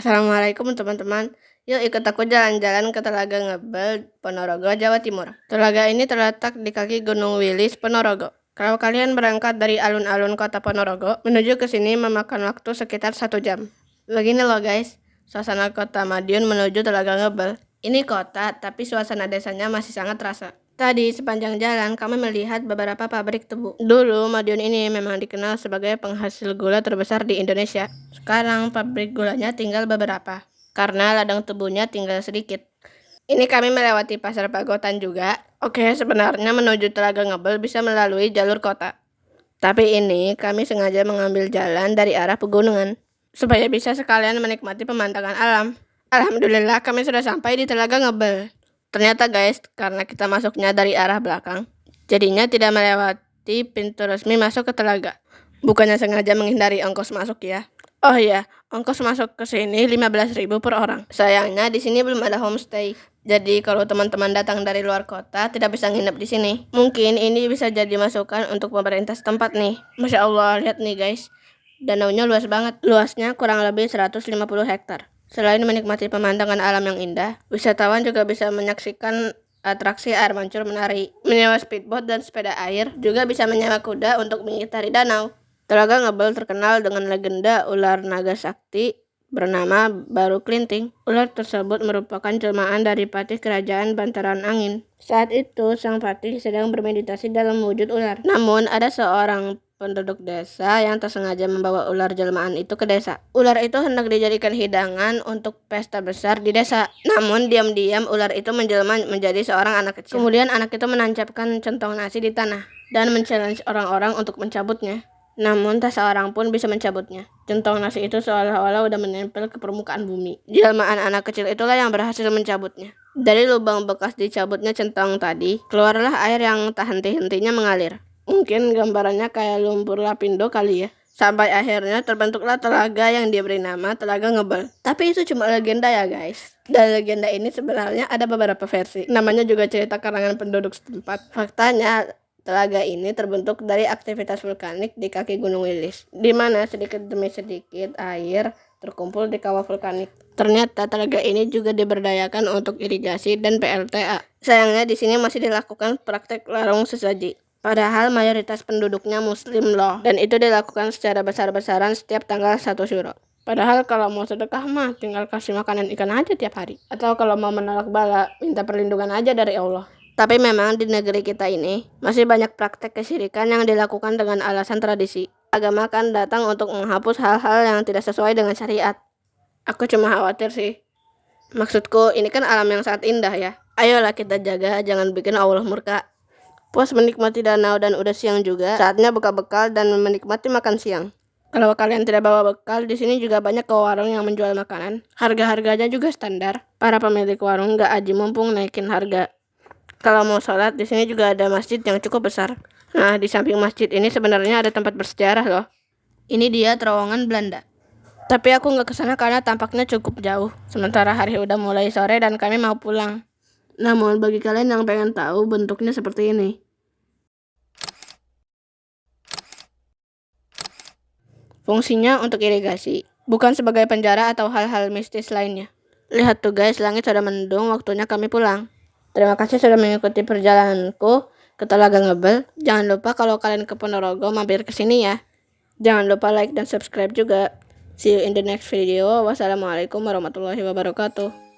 Assalamualaikum teman-teman. Yuk ikut aku jalan-jalan ke Telaga Ngebel, Ponorogo, Jawa Timur. Telaga ini terletak di kaki Gunung Wilis, Ponorogo. Kalau kalian berangkat dari alun-alun kota Ponorogo, menuju ke sini memakan waktu sekitar 1 jam. Begini loh guys, suasana kota Madiun menuju Telaga Ngebel. Ini kota, tapi suasana desanya masih sangat terasa. Tadi sepanjang jalan kami melihat beberapa pabrik tebu. Dulu Madiun ini memang dikenal sebagai penghasil gula terbesar di Indonesia. Sekarang pabrik gulanya tinggal beberapa, karena ladang tebunya tinggal sedikit. Ini kami melewati pasar Pagotan juga. Oke, sebenarnya menuju Telaga Ngebel bisa melalui jalur kota. Tapi ini kami sengaja mengambil jalan dari arah pegunungan, supaya bisa sekalian menikmati pemandangan alam. Alhamdulillah kami sudah sampai di Telaga Ngebel. Ternyata guys, karena kita masuknya dari arah belakang, jadinya tidak melewati pintu resmi masuk ke telaga. Bukannya sengaja menghindari ongkos masuk ya. Oh iya, ongkos masuk ke sini 15.000 per orang. Sayangnya di sini belum ada homestay. Jadi kalau teman-teman datang dari luar kota tidak bisa nginep di sini. Mungkin ini bisa jadi masukan untuk pemerintah setempat nih. Masya Allah, lihat nih guys. Danaunya luas banget. Luasnya kurang lebih 150 hektar. Selain menikmati pemandangan alam yang indah, wisatawan juga bisa menyaksikan atraksi air mancur menari, menyewa speedboat dan sepeda air, juga bisa menyewa kuda untuk mengitari danau. Telaga Ngebel terkenal dengan legenda ular naga sakti bernama Baru Klinting. Ular tersebut merupakan jelmaan dari patih kerajaan Bantaran Angin. Saat itu, sang patih sedang bermeditasi dalam wujud ular. Namun, ada seorang penduduk desa yang tersengaja membawa ular jelmaan itu ke desa. Ular itu hendak dijadikan hidangan untuk pesta besar di desa. Namun diam-diam ular itu menjelma menjadi seorang anak kecil. Kemudian anak itu menancapkan centong nasi di tanah dan men-challenge orang-orang untuk mencabutnya. Namun tak seorang pun bisa mencabutnya. Centong nasi itu seolah-olah udah menempel ke permukaan bumi. Jelmaan anak kecil itulah yang berhasil mencabutnya. Dari lubang bekas dicabutnya centong tadi, keluarlah air yang tak henti-hentinya mengalir. Mungkin gambarannya kayak lumpur lapindo kali ya. Sampai akhirnya terbentuklah telaga yang diberi nama Telaga Ngebel. Tapi itu cuma legenda ya guys. Dan legenda ini sebenarnya ada beberapa versi. Namanya juga cerita karangan penduduk setempat. Faktanya, telaga ini terbentuk dari aktivitas vulkanik di kaki Gunung Wilis, di mana sedikit demi sedikit air terkumpul di kawah vulkanik. Ternyata telaga ini juga diberdayakan untuk irigasi dan PLTA. Sayangnya di sini masih dilakukan praktek larung sesaji. Padahal mayoritas penduduknya muslim loh, dan itu dilakukan secara besar-besaran setiap tanggal 1 Syuro. Padahal kalau mau sedekah mah tinggal kasih makanan ikan aja tiap hari. Atau kalau mau menolak bala, minta perlindungan aja dari Allah. Tapi memang di negeri kita ini masih banyak praktek kesyirikan yang dilakukan dengan alasan tradisi. Agama kan datang untuk menghapus hal-hal yang tidak sesuai dengan syariat. Aku cuma khawatir sih. Maksudku ini kan alam yang sangat indah ya. Ayolah kita jaga, jangan bikin Allah murka. Puas menikmati danau dan udah siang juga, saatnya buka bekal dan menikmati makan siang. Kalau kalian tidak bawa bekal, di sini juga banyak ke warung yang menjual makanan. Harga-harganya juga standar. Para pemilik warung nggak aji mumpung naikin harga. Kalau mau sholat, di sini juga ada masjid yang cukup besar. Nah, di samping masjid ini sebenarnya ada tempat bersejarah loh. Ini dia terowongan Belanda. Tapi aku nggak kesana karena tampaknya cukup jauh. Sementara hari udah mulai sore dan kami mau pulang. Namun bagi kalian yang pengen tahu, bentuknya seperti ini. Fungsinya untuk irigasi, bukan sebagai penjara atau hal-hal mistis lainnya. Lihat tuh guys, langit sudah mendung, waktunya kami pulang. Terima kasih sudah mengikuti perjalananku ke Telaga Ngebel. Jangan lupa kalau kalian ke Ponorogo mampir ke sini ya. Jangan lupa like dan subscribe juga. See you in the next video. Wassalamualaikum warahmatullahi wabarakatuh.